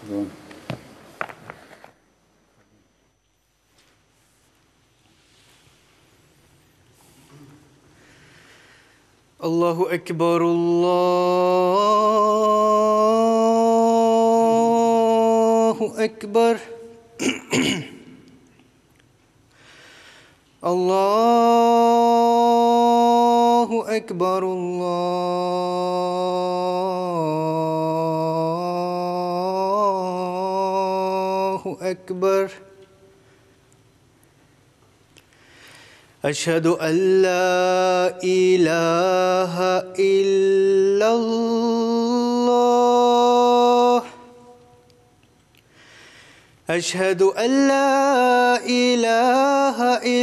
Allahu Akbar, Allahu Akbar. Allahu Akbar, Allahu Akbar. Ashhadu an la ilaha illallah. Ashhadu an la ilaha illallah.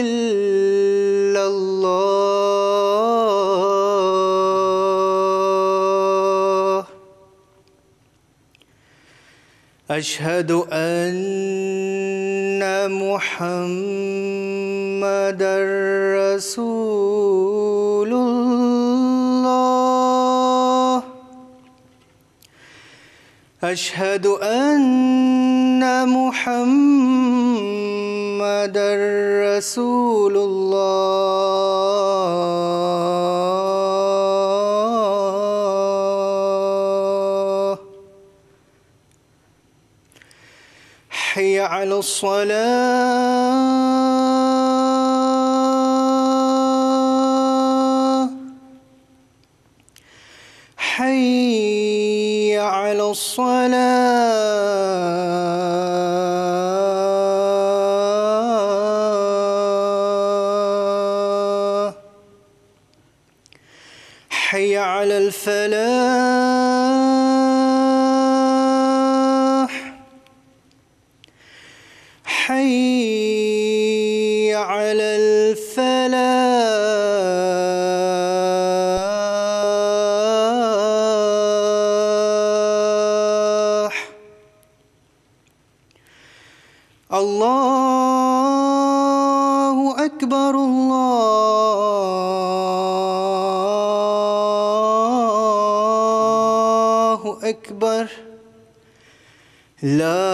Ashhadu anna Muhammadar Rasulullah. Ashhadu anna Muhammadar Rasulullah. Hayya 'ala as-salah. Hayya 'ala as-salah. Hayya 'ala al-falah. Hayya 'ala al-falah. Allahu Akbar, Allahu Akbar. La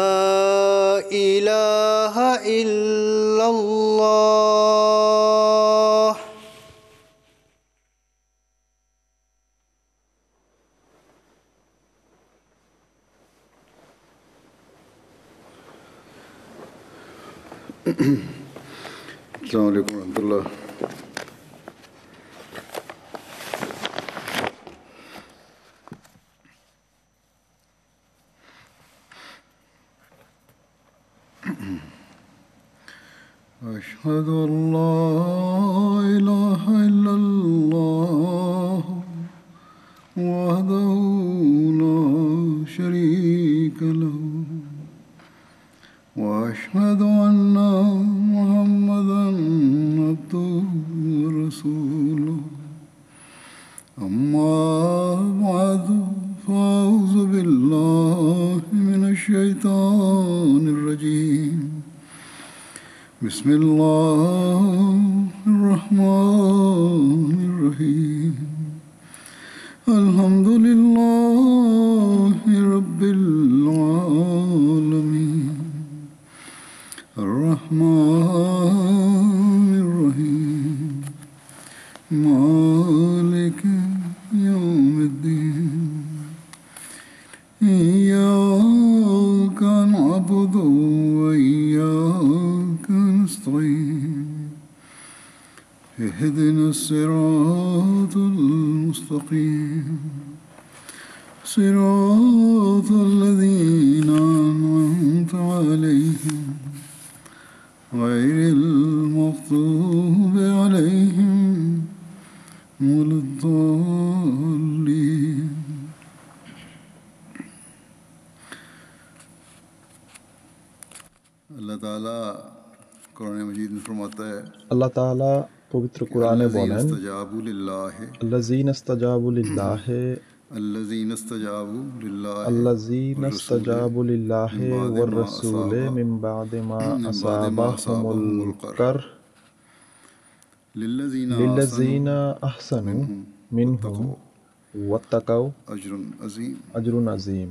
ilaha illallah. Assalamu alaikum warahmatullah. أشهد أن لا إله إلا الله وحده لا شريك له وأشهد أن محمدا عبده ورسوله أما بعد فأعوذ بالله من الشيطان الرجيم بسم الله الرحمن الرحيم الحمد لله رب العالمين الرحمن الرحيم مالك يوم الدين إياك نعبد وإياك نستعين اهدنا الصراط المستقيم صراط الذين أنعمت عليهم غير المغضوب عليهم ولا الضالين. अल्लाह ताला कुरान मजीद में फरमाता है, আল্লাহ তাআলা পবিত্র কোরআনে বলেন, আল্লাযীনা ইসতাজাবু লিল্লাহি আল্লাযীনা ইসতাজাবু লিল্লাহি ওয়ার রাসূলি মিন বা'দি মা আসাবাহুমুল কারহ লিল্লাযীনা আহসানু মিনহুম ওয়াত্তাকাউ আজরুন আযীম।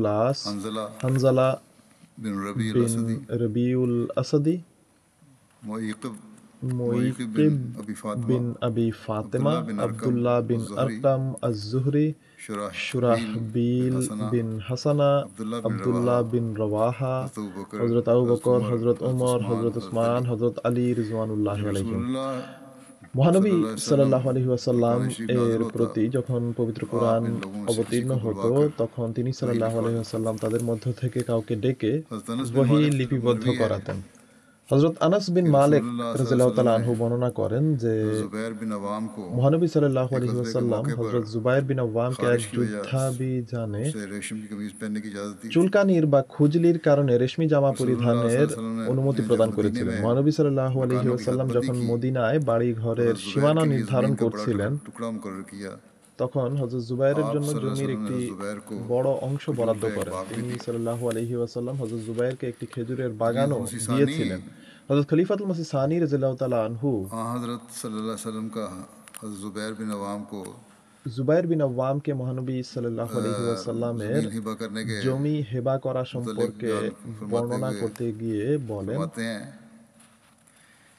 আব্দুল আস, हंजला হানজালা, बिन रबी বিন असदी, রবিউল আসাদি, मुईक़िब মুইকিব बिन अबी फातिमा, বিন আবি ফাতেমা, अब्दुल्लाह बिन अरकम আব্দুল্লাহ বিন अज़्ज़ुहरी, আরকাম আজ-জুহরি, शुराहबील बिन শুরাহবিল हसना, বিন হাসানা, अब्दुल्लाह बिन আব্দুল্লাহ रवाहा, বিন রওয়াহা, हज़रत अबू बकर, হযরত আবু हज़रत বকর, उमर, হযরত हज़रत ওমর, उस्मान, হযরত हज़रत উসমান, अली। হযরত আলী রিজওয়ানুল্লাহি जब আলাইহিম। रसूलुल्लाह মহানবী सल्लल्लाहु अलैहि वसल्लम সাল্লাল্লাহু আলাইহি पर ওয়াসাল্লাম कुरान शरीफ এর नाज़िल होता প্রতি যখন পবিত্র तो आप কুরআন इन लोगों में से किसी অবতীর্ণ को হতো, बुलवाकर তখন তিনি वही সাল্লাল্লাহু लिखवा আলাইহি देते। ওয়াসাল্লাম তাদের মধ্য থেকে কাউকে ডেকে हज़रत अनस बिन ওহী मालिक से লিপিবদ্ধ मरवी है করাতেন। হযরত আনাস বিন कि মালিক रसूलुल्लाह सल्लल्लाहु अलैहि রাদিয়াল্লাহু তাআলা वसल्लम আনহু ने বর্ণনা করেন যে ज़ुबैर बिन अवाम को মহানবী সাল্লাল্লাহু एक আলাইহি ग़ज़वे के ওয়াসাল্লাম मौके पर হযরত জুবায়ের বিন আওয়ামকে এক खारिश की वजह যুদ্ধাভিযানে उसे रेशम की कमीज़ पहनने की इजाज़त दी थी। চুলকানির বা খুজলির কারণে রেশমি জামা रसूलुल्लाह পরিধানের सल्लल्लाहु अलैहि वसल्लम অনুমতি ने जब প্রদান मदीने করেছিলেন। में মহানবী সাল্লাল্লাহু আলাইহি मकानों की ওয়াসাল্লাম हदबंदी যখন की মদিনায় বাড়ি ঘরের हज़रत ज़ुबैर সীমানা के लिए নির্ধারণ ज़मीन का बड़ा করছিলেন, टुकड़ा मुकर्रर किया। তখন হযরত জুবায়েরের आप জন্য सल्लल्लाहु জমির अलैहि वसल्लम একটি ने ज़ुबैर को বড় অংশ खजूर বরাদ্দ का एक করেন। बाग भी তিনি दिया। সাল্লাল্লাহু আলাইহি ওয়াসাল্লাম হযরত জুবায়েরকে একটি খেজুরের खलीफा বাগানও मसीह सानी দিয়েছিলেন। হযরত খলিফাতুল মসিহ সানি রাদিয়াল্লাহু তাআলা আনহু हज़रत सल्लल्लाहु अलैहि वसल्लम का हज़रत ज़ुबैर बिन अवाम को জুবায়ের বিন আওয়ামকে মহানবী সাল্লাল্লাহু আলাইহি ওয়াসাল্লামের ज़मीन हिबा करने के জমি হেবা করা मुतल्लिक़ সম্পর্কে बयान फरमाते বর্ণনা हुए করতে গিয়ে বলেন फरमाते हैं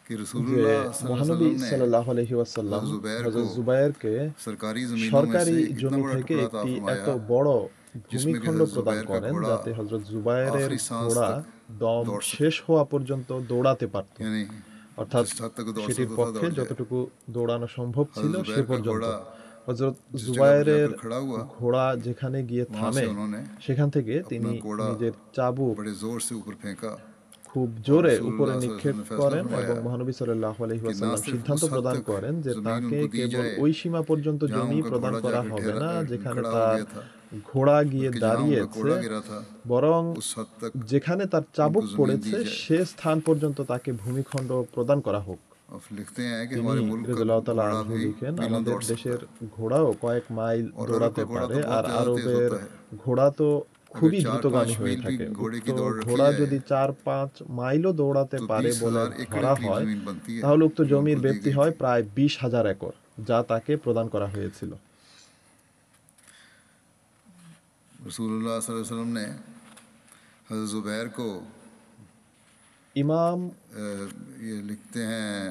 कि যে रसूलुल्लाह सल्लल्लाहु अलैहि মহানবী वसल्लम ने সাল্লাল্লাহু আলাইহি ওয়াসাল্লাম हज़रत ज़ुबैर হযরত को জুবায়েরকে सरकारी ज़मीनों में সরকারি से एक इतना জমি बड़ा থেকে टुकड़ा अता একটি এত फरमाया বড় जिसमें कि ভূমিখণ্ড हज़रत প্রদান ज़ुबैर का করেন घोड़ा যাতে হযরত জুবায়েরের आखिरी सांस ঘোড়া तक দম दौड़ सके। শেষ হওয়া পর্যন্ত দৌড়াতে পারত, यानी অর্থাৎ जिस हद तक वो दौड़ সেটির सकता था পক্ষে दौड़ जाए। যতটুকু দৌড়ানো সম্ভব ছিল हज़रत সে ज़ुबैर का পর্যন্ত। घोड़ा হযরত जिस जगह पर জুবায়েরের जाकर खड़ा हुआ ঘোড়া যেখানে গিয়ে वहाँ से থামে उन्होंने সেখান থেকে अपना তিনি घोड़ा নিজের চাবুক बड़े ज़ोर से ऊपर फेंका খুব और জোরে रसूलुल्लाह উপরে सल्लल्लाहु अलैहि নিক্ষেপ वसल्लम ने फैसला করেন फरमाया এবং মহানবী সাল্লাল্লাহু আলাইহি कि ना ওয়াসাল্লাম सिर्फ সিদ্ধান্ত उस हद প্রদান तक করেন যে ज़मीन তাকে उनको दी কেবল जाए ওই সীমা পর্যন্ত जहाँ জমি उनका প্রদান घोड़ा করা जाकर হবে না যেখানে खड़ा हो তার गया था, ঘোড়া গিয়ে बल्कि जहाँ उनका দাঁড়িয়েছে, घोड़ा गिरा था বরং उस हद तक যেখানে তার চাবুক उनको ज़मीन दी পড়েছে जाए। সে স্থান পর্যন্ত তাকে ভূমিখণ্ড প্রদান করা হোক। अब लिखते हैं कि তিনি हमारे मुल्क का রাদিয়াল্লাহু তাআলা घोड़ा আনহু भी লিখেন, मीलों আমাদের दौड़ सकता দেশের है ঘোড়াও কয়েক মাইল और अरब দৌড়াতে का घोड़ा পারে, तो আর बहुत ज़्यादा तेज আরবের होता है। ঘোড়া তো খুবই अगर 4-5 দ্রুতগামী হয়ে मील भी থাকে। घोड़े উক্ত की दौड़ रखी ঘোড়া जाए যদি 4-5 মাইলও দৌড়াতে तो পারে বলে 20,000 एकड़ ধরা के करीब হয়, ज़मीन बनती है তাহলে উক্ত जो জমির उनको दी ব্যাপ্তি गई হয় थी। প্রায় 20,000 একর, যা তাকে প্রদান করা হয়েছিল। रसूलुल्लाह सल्लल्लाहु अलैहि वसल्लम ने हज़रत ज़ुबैर को ইমাম ये लिखते हैं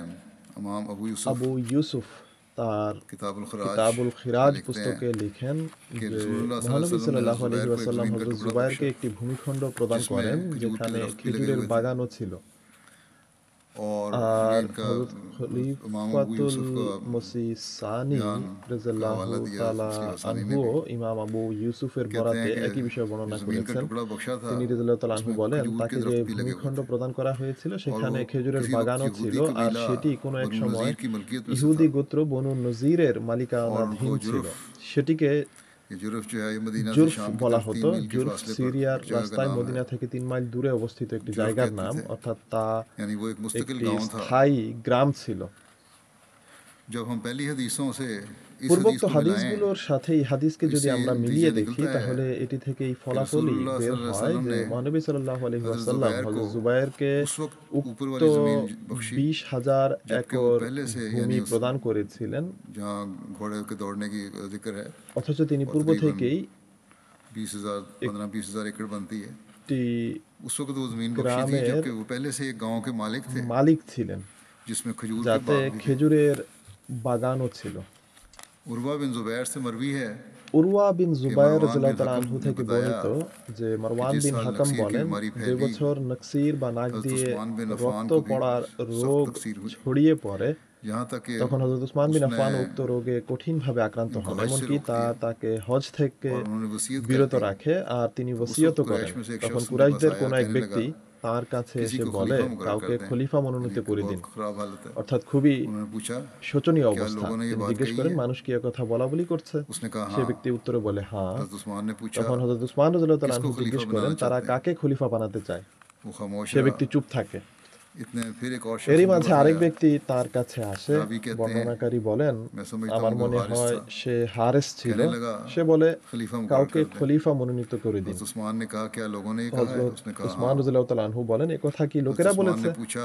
इमाम अबू यूसुफ আবু ইউসুফ তার किताबुल खराज কিতাবুল খিরাজ लिखते পুস্তকে हैं লিখেন कि যে रसूलुल्लाह মহানবী सल्लल्लाहु সাল্লাল্লাহু अलैहि আলাইহি वसल्लम ওয়াসাল্লাম को एक ज़मीन का হযরত टुकड़ा জুবায়েরকে बख्शा একটি ভূমিখণ্ড প্রদান जिसमें করেন खजूर के যেখানে दरख्त भी लगे খেজুরের हुए थे বাগানও ছিল। और ये আর इनका হযরত इमाम अबू খলিফাতুল यूसुफ का মসিহ সানি बयान का রাদিয়াল্লাহু हवाला दिया তাআলা तस्लीह हसानी ने আনহু भी ইমাম আবু ইউসুফের कहते বরাতে हैं कि একই বিষয় जो বর্ণনা ज़मीन का করেছেন। टुकड़ा बख्शा था তিনি রাদিয়াল্লাহু তাআলা আনহু उसमें বলেন, खजूर তাকে के যে दरख्त भी लगे हुए ভূমিখণ্ড थे প্রদান করা হয়েছিল और সেখানে वो খেজুরের किसी वक्त বাগানও ছিল, यहूदी আর कबीला সেটি কোনো এক बनु সময় नज़ीर की मलकियत में से ইহুদি था গোত্র বনু নজিরের और মালিকানাধীন उनको ছিল। जुर्फ সেটিকে ये जुर्फ जो है ये मदीना से জুরফ शाम की বলা तरफ 3 হতো। मील के জুরফ फासले पर সিরিয়ার एक जगह का রাস্তায় नाम মদিনা है থেকে 3 মাইল দূরে অবস্থিত একটি जुर्फ জায়গার कहते নাম, थे অর্থাৎ তা यानी वो एक मुस्तकिल একটি गांव था। স্থায়ী গ্রাম ছিল। जब हम पहली हदीसों से इस हदीस পূর্বোক্ত को मिलाएं হাদিসগুলোর সাথে এই হাদিসকে যদি इससे আমরা नतीजा মিলিয়ে দেখি निकलता है তাহলে এটি থেকে এই कि ফলাফলই रसूलुल्लाह বের सल्लल्लाहु अलैहि হয় वसल्लम যে ने মহানবী সাল্লাল্লাহু আলাইহি हज़रत ওয়াসাল্লাম ज़ुबैर হযরত को জুবায়েরকে उस वक्त ऊपर উক্ত वाली ज़मीन बख्शी 20,000 जबकि वो একর पहले से ভূমি यानी उस প্রদান করেছিলেন, जहाँ घोड़े के दौड़ने की जिक्र है অথচ তিনি और পূর্ব तकरीबन থেকেই 15,000 एकड़ बनती है। একটি उस वक्त वो ज़मीन बख्शी थी গ্রামের जबकि वो पहले से एक गांव के मालिक थे মালিক ছিলেন, जिसमें खजूर के যাতে बाग भी थे। খেজুরের বাগানও ছিল। उर्वा बिन ज़ुबैर से मरवी है উরওয়া বিন कि জুবায়ের मरवान রাদিয়াল্লাহু बिन তাআলা हकम আনহু ने থেকে बताया বর্ণিত যে कि মারওয়ান जिस বিন साल হাকাম नक्सीर की বলেন, बीमारी যে फैली বছর নকসির বা নাক हज़रत দিয়ে उस्मान बिन अफ़ान রক্ত को भी পড়ার सख्त রোগ तकसीर हुई ছড়িয়ে পড়ে, यहाँ तक कि তখন হযরত উসমান বিন उसने আফফান উক্ত রোগে কঠিনভাবে আক্রান্ত হন, इनको हज से এমনকি रोक दिया তাকে হজ থেকে और उन्होंने वसीयत कर বিরত दी। রাখে, আর তিনি उस ওসিয়ত वक्त করেন। कुरैश में से एक তখন शख्स उनके पास কুরাইশদের आया কোন এক कहने ব্যক্তি लगा তার কাছে किसी এসে को বলে, खलीफा मुकर्रर কাউকে कर दें খলিফা মনোনীত यानी कि করে দিন, बहुत ख़राब हालत है। অর্থাৎ খুবই उन्होंने पूछा শোচনীয় क्या অবস্থা। लोगों ने ये তিনি बात জিজ্ঞেস कही করেন, है? মানুষ কি কথা বলা বলি করছে? उसने कहा সে हाँ। ব্যক্তি উত্তরে বলে হ্যাঁ। हज़रत उस्मान ने पूछा তখন হযরত উসমান রাদিয়াল্লাহু তাআলা किसको আনহু खलीफा জিজ্ঞেস করেন, बनाना তারা चाहते हैं? কাকে খলিফা বানাতে চায়? वो खामोश সে रहा। ব্যক্তি চুপ থাকে। इतने फिर एक और এরই शख्स মাঝে उनके আরেক पास आया। ব্যক্তি তার কাছে আসে। রাবি कहते हैं, বর্ণনাকারী বলেন, मैं समझता আমার हूँ कि वो মনে हारिस হয় था। সে হারেস ছিল। कहने लगा, সে বলে, खलीफा मुकर्रर কাউকে कर दें। খলিফা মনোনীত করে দিন। हज़रत उस्मान ने कहा क्या लोगों ने ये कहा है? হযরত उसने कहा উসমান हाँ। রাদিয়াল্লাহু তাআলা আনহু বলেন, এ কথা কি हज़रत লোকেরা उस्मान বলেছে? ने पूछा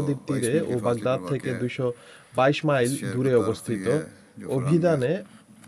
নদীর তীরে ও বাগদাদ থেকে 222 মাইল शेर দূরে की तरफ से অবস্থিত। ये जो फरमान অভিধানে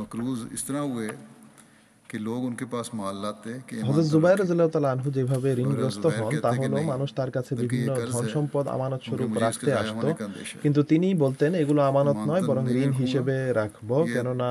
मकरूज इस तरह हुए कि लोग उनके पास माल लाते कि হযরত ईमानदार জুবাইর रखे। রাদিয়াল্লাহু তাআলা আনহু যেভাবে और ঋণগ্রস্ত जुबैर হন कहते তা कि হলো नहीं, মানুষ তার কাছে बल्कि বিভিন্ন ये कर्ज ধন है, সম্পদ আমানত क्योंकि স্বরূপ मुझे इसके রাখতে ज़ाया আসতো, होने का अंदेशा है। কিন্তু তিনি বলতেন এগুলো আমানত নয়, ईमान तो বরং नहीं ঋণ रखूंगा, হিসেবে রাখবো, ये কেননা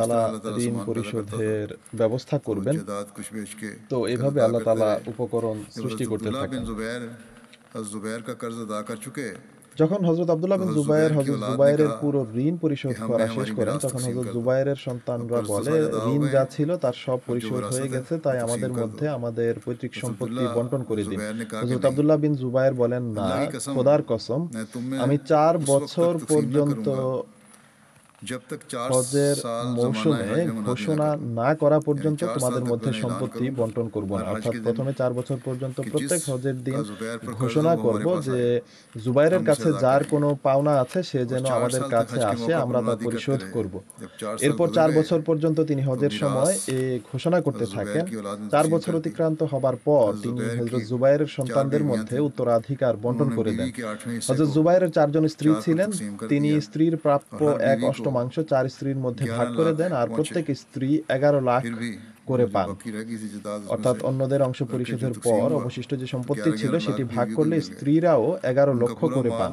তাআলা अल्लाह ताला ঋণ सामान पैदा करता था পরিশোধের ব্যবস্থা वो করবেন। जायदाद कुछ बेच के তো कर्ज এইভাবে अदा আল্লাহ करते তাআলা रहे উপকরণ जब সৃষ্টি हज़रत করতে अब्दुल्लाह बिन থাকেন। ज़ुबैर का कर्ज अदा कर चुके যখন হযরত আব্দুল্লাহ तो বিন हज़रत জুবায়ের ज़ुबैर की হযরত औलाद ने জুবায়েরের कहा পুরো ঋণ कि পরিশোধ हमें করা শেষ हमारी করেন, मिरास তখন तकसीम হযরত कर दो জুবায়েরের अब সন্তানরা कर्ज तो বলে, सारे अदा हो ঋণ गए যা हैं ছিল তার সব अब जो পরিশোধ হয়ে विरासत है গেছে, वो তাই तकसीम আমাদের कर दो মধ্যে আমাদের পৈতৃক हज़रत সম্পত্তি अब्दुल्लाह বন্টন করে দিন। ज़ुबैर ने कहा कि হযরত नहीं আব্দুল্লাহ বিন জুবায়ের বলেন, না, अल्लाह की कसम খোদার কসম, मैं तुम्हें আমি 4 उस वक्त বছর तक तकसीम न পর্যন্ত करूंगा जब तक 4 হজের साल ज़माना মৌসুমে हज में मुनादी ना ঘোষণা करूं না করা यानी পর্যন্ত 4 साल তোমাদের तक মধ্যে मैं ऐलान সম্পত্তি करूंगा বন্টন করব না। हर हज অর্থাৎ के दिन প্রথমে 4 বছর পর্যন্ত कि जिस প্রত্যেক হজের দিন का ज़ुबैर पर कर्ज ঘোষণা हो वो করব हमारे पास যে आए জুবাইরের हम उसे কাছে अदा যার करेंगे কোনো পাওনা আছে সে और যেন 4 আমাদের साल तक কাছে हज के আসে, मौका पर আমরা তা मुनादी करते পরিশোধ रहे করব। जब 4 साल এরপর गुजर 4 गए বছর পর্যন্ত তিনি तो হজের সময় मिरास ঘোষণা করতে हज़रत থাকেন। ज़ुबैर की औलाद ने 4 तकसीम বছর कर दी অতিক্রান্ত হবার পর हज़रत তিনি ज़ुबैर হযরত की জুবাইরের 4 সন্তানদের बीवियां মধ্যে थीं উত্তরাধিকার বন্টন उन्होंने করে बीवी দেন। के 8वें हिस्से হযরত को জুবাইরের 4 জন স্ত্রী 4 पर ছিলেন, तकसीम कर তিনি दिया স্ত্রীর প্রাপ্য और हर 1 बीवी को অষ্টমাংশ 4 स्त्রীর মধ্যে ভাগ 11 করে लाख দেন, আর पहुंचे প্রত্যেক স্ত্রী 11 লাখ फिर भी করে वो जो পান। बाकी रह गई थी जायदाद उसमें অর্থাৎ से অন্যদের অংশ बल्कि जो পরিশোধের तकसीम পর हुआ অবশিষ্ট যে तो সম্পত্তি ছিল 11 সেটি लाख ভাগ बीवियों को করলে मिल गए স্ত্রীরাও 11 उनका লক্ষ पूरा করে माल পান।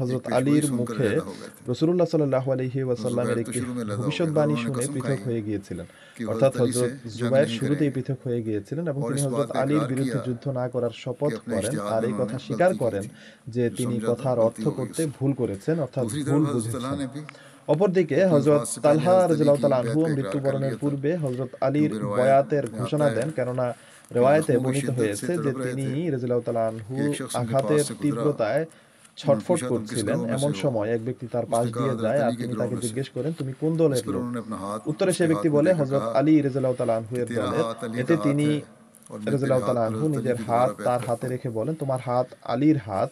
হযরত पेशगोई আলীর सुनकर মুখে अलहदा हो गए थे। রাসূলুল্লাহ সাল্লাল্লাহু আলাইহি तो ওয়াসাল্লামের जुबैर तो একটি शुरू में अलहदा हो गए, ভবিষ্যৎবাণী फिर उन्होंने শুনে कसम পৃথক खाई হয়ে গিয়েছিলেন। कि অর্থাৎ हज़रत अली से হযরত जंग জুবায়ের नहीं শুরুতেই करेंगे পৃথক হয়ে গিয়েছিলেন এবং और তিনি इस হযরত बात का আলীর इकरार বিরুদ্ধে किया যুদ্ধ না করার कि শপথ अपने করেন इज्तिहाद আর में এই কথা उन्होंने স্বীকার गलती की করেন थी, যে जो তিনি समझा था কথার অর্থ गलती हो गई করতে उससे। ভুল করেছেন অর্থাৎ दूसरी ভুল तरफ हज़रत तलहा বুঝেছেন। ने भी অপরদিকে अपनी হযরত वफात से पहले তালহা हज़रत अली রাদিয়াল্লাহু की তাআলা बैत আনহু का इकरार कर মৃত্যুবরণের लिया था, পূর্বে হযরত আলীর क्योंकि रवायत বয়াতের में ঘোষণা आता है দেন, কেননা कि রিওয়ায়েতে जख्मों की বর্ণিত शिद्दत হয়েছে से যে तड़प रहे তিনি थे রাদিয়াল্লাহু তাআলা আনহু कि एक शख्स उनके पास আঘাতের से गुजरा। তীব্রতায় उन्होंने ছটফট पूछा तुम किस করছিলেন। ग्रोह में এমন से हो? সময় এক ব্যক্তি তার পাশ उसने कहा দিয়ে हज़रत যায় আর अली के তিনি ग्रोह তাকে में से। জিজ্ঞেস করেন তুমি কোন इस দলের पर লোক? उन्होंने अपना हाथ উত্তরে সে उसके ব্যক্তি हाथ में বলে देकर হযরত कहा আলী রাদিয়াল্লাহু তাআলা আনহু कि এর तेरा দলের। हाथ अली এতে का हाथ তিনি है और मैं तेरे রাদিয়াল্লাহু हाथ তাআলা पर আনহু हज़रत अली নিজের की হাত दोबारा बैत তার करता হাতে हूँ। রেখে বলেন তোমার হাত আলীর হাত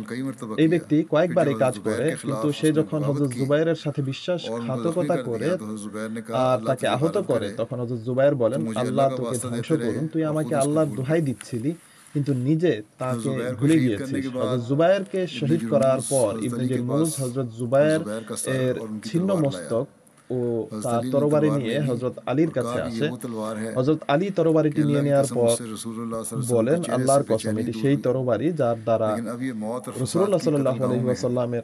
अमल कई मरतबा এই किया। ব্যক্তি फिर কয়েকবার जब এই हज़रत কাজ ज़ुबैर করে, के কিন্তু खिलाफ সে उसने যখন बगावत হযরত की জুবাইরের সাথে और उनको जख्मी বিশ্বাসঘাতকতা कर করে दिया, तो हज़रत ज़ुबैर ने कहा আর अल्लाह তাকে तुझे আহত गालिब করে, करे, তখন হযরত জুবাইর तो বলেন, मुझे আল্লাহ अल्लाह का তোকে वास्ता ধ্বংস देते रहे করুন, তুই और আমাকে खुद उसको আল্লাহর भूल দোহাই गया। দিচ্ছিলি কিন্তু নিজে हज़रत তাকে ज़ुबैर को ভুলে शहीद करने গিয়েছিস। के बाद হযরত জুবায়েরকে इब्ने শহীদ করার जुरमुज পর हज़रत ইবনে अली के पास জুরমুজ হযরত हज़रत জুবায়ের ज़ुबैर का सर এর और उनकी ছিন্ন तलवार लाया। মস্তক ও हज़रत তার अली ने তরবারি तलवार নিয়ে ले ली হযরত আলীর और কাছে कहा कि ये আসে। वो तलवार है হযরত আলী कि তরবারিটি নিয়ে अल्लाह की নেয়ার कसम পর उससे रसूलुल्लाह सल्लल्लाहु अलैहि वसल्लम के বলেন, चेहरे से আল্লাহর কসম, बेचैनी এটি दूर সেই हुई। তরবারি যার দ্বারা लेकिन अब ये मौत और फसाद রাসূলুল্লাহ की সাল্লাল্লাহু कत्लगाहों আলাইহি में है। ওয়াসাল্লামের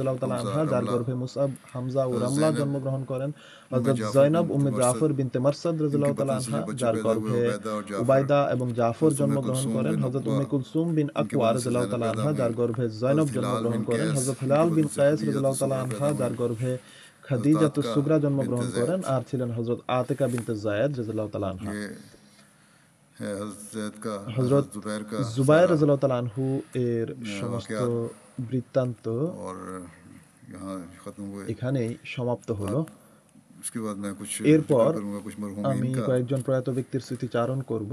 রাদিয়াল্লাহু তাআলা আনহা, যার রামলা, গর্ভে মুসআব, হামজা ও রামলা জৈনব, জন্মগ্রহণ করেন, উম্মে হযরত জাফর জয়নব বিনতে উম্মে মারসাদ, জাফর বিনতে মারসাদ इनके রাদিয়াল্লাহু তাআলা बतन से আনহা, जो बच्चे যার पैदा हुए গর্ভে उबैदा और जाफर, উবাইদা এবং জাফর हज़रत उम्मे জন্মগ্রহণ कुलसूम করেন, बिन হযরত उक़बा, উম্মে কুলসুম বিন इनके আকওয়া बतन से রাদিয়াল্লাহু ज़ैनब তাআলা पैदा আনহা, हुई, যার গর্ভে हज़रत জয়নব हिलाल জন্মগ্রহণ बिन করেন, कैस, হযরত इनके হিলাল বিন बतन से কায়েস खदीजतुस রাদিয়াল্লাহু তাআলা सुग़रा আনহা, पैदा যার हुई, গর্ভে हज़रत খাদিজাতুস आतिका সুগরা बिनते জন্মগ্রহণ করেন, ज़ैद, আর ছিলেন হযরত আতিকা বিনতে যায়েদ রাদিয়াল্লাহু তাআলা আনহা। ये है हज़रत ज़ैद का, হযরত हज़रत ज़ुबैर का জুবায়ের सारा রাদিয়াল্লাহু তাআলা আনহু এর সমস্ত वाक़यात বৃত্তান্ত और यहाँ ख़त्म हुए। এখানেই সমাপ্ত बाद হলো। उसके बाद मैं कुछ जिक्र এরপর करूँगा कुछ मरहूमीन আমি का, কয়েকজন প্রয়াত ব্যক্তির স্মৃতিচারণ করব।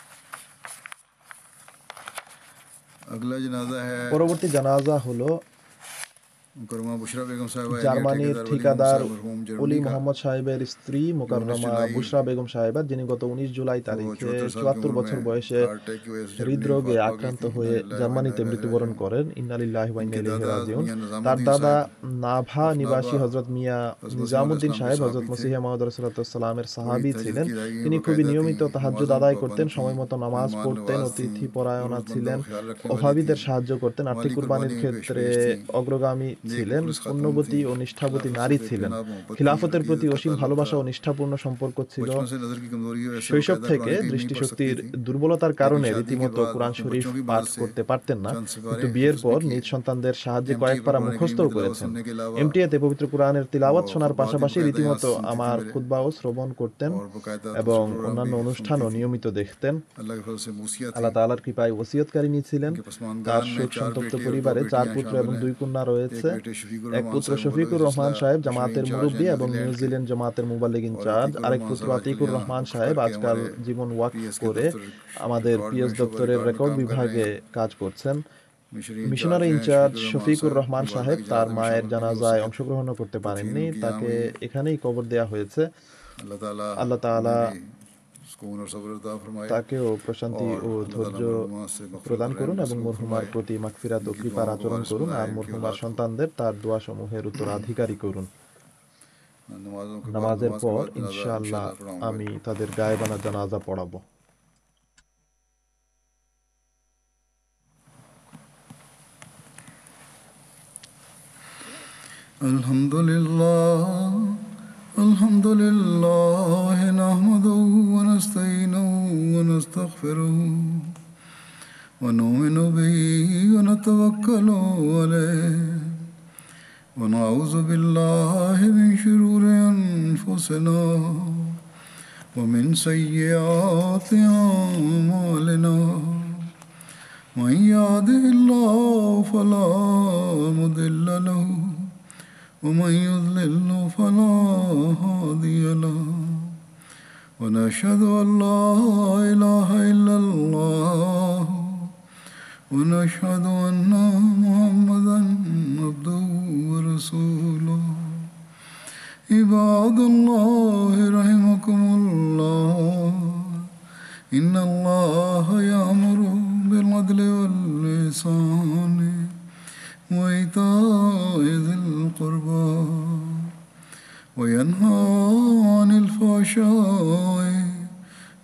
अगला जनाजा है পরবর্তী জানাজা হলো मुकरमा बुशरा बेगम साहिबा জার্মানির ঠিকাদার অলি মোহাম্মদ সাহেবের স্ত্রী মোকাররমা বুশরা বেগম সাহেবা, যিনি গত 19 জুলাই তারিখে 74 বছর বয়সে হৃদরোগে আক্রান্ত হয়ে জার্মানিতে মৃত্যুবরণ করেন। ইন্না লিল্লাহি ওয়া ইন্না ইলাইহি রাজিউন। তার দাদা নাভা নিবাসী হযরত মিয়া নিজামউদ্দিন সাহেব হযরত মসিহ মাউদ রাসূলুল্লাহ সাল্লামের সাহাবী ছিলেন। তিনি খুবই নিয়মিত তাহাজ্জুদ আদায় করতেন, সময়মতো নামাজ পড়তেন, অতিথি পরায়ণা ছিলেন, অভাবীদের সাহায্য করতেন, আর্থিক কুরবানির ক্ষেত্রে অগ্রগামী ছিলেন, পুণ্যবতী ও নিষ্ঠাবতী নারী ছিলেন। খিলাফতের প্রতি অসীম ভালোবাসা ও নিষ্ঠাপূর্ণ সম্পর্ক ছিল। শৈশব থেকে দৃষ্টিশক্তির দুর্বলতার কারণে রীতিমতো কুরআন শরীফ পাঠ করতে পারতেন না, কিন্তু বিয়ের পর নিজ সন্তানদের সাহায্যে কয়েক পারা মুখস্থও করেছেন। এমটিএতে পবিত্র কুরআনের তিলাওয়াত শোনার পাশাপাশি রীতিমতো আমার খুতবাও শ্রবণ করতেন এবং অন্যান্য অনুষ্ঠানও নিয়মিত দেখতেন। আল্লাহ তাআলার কৃপায় ওসিয়তকারী ছিলেন। তার শোক সন্তপ্ত পরিবারে 4 পুত্র এবং 2 কন্যা রয়েছে। এক পুত্র শফিকুর রহমান সাহেব জামাতের মুরব্বী এবং নিউজিল্যান্ড জামাতের মুবাল্লিগ ইনচার্জ। আরেক পুত্র আতিকুর রহমান সাহেব আজকাল জীবন ওয়াকফ করে আমাদের পিএস দপ্তরের রেকর্ড বিভাগে কাজ করছেন। মিশনারি ইনচার্জ শফিকুর রহমান সাহেব তার মায়ের জানাজায় অংশগ্রহণ করতে পারেননি, তাকে এখানেই কবর দেয়া হয়েছে। আল্লাহ তাআলা তাকেও প্রশান্তি ও ধৈর্য প্রদান করুন এবং মরহুমার প্রতি মাগফিরাত ও কৃপার আচরণ করুন, আর মরহুমার সন্তানদের তার দোয়া সমূহের উত্তরাধিকারী করুন। নামাজের পর ইনশাআল্লাহ আমি তাদের গায়েবানা জানাজা পড়াবো। আলহামদুলিল্লাহ নাহমাদুহু ওয়া নাস্তাঈনুহু ওয়া নাস্তাগফিরুহু ওয়া নু'মিনু বিহি ওয়া নাতাওয়াক্কালু আলাইহি ওয়া নাউযু বিল্লাহি মিন শুরুরি আনফুসিনা ওয়া মিন সাইয়্যাতি আ'মালিনা মান ইয়াহদিহিল্লাহু ফালা মুদিল্লা লাহু ومن يضلل فلا هادي له ونشهد أن لا إله إلا الله ونشهد أن محمدا عبده ورسوله عباد الله رحمكم الله إن الله يأمر بالعدل والإحسان وإيتاء ذي القربى وينهى عن الفحشاء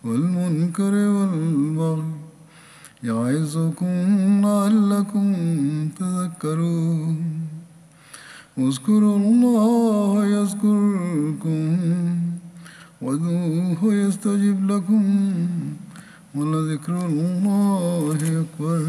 والمنكر والبغي يعظكم لعلكم تذكرون اذكروا الله يذكركم وادعوه يستجب لكم ولذكر الله أكبر.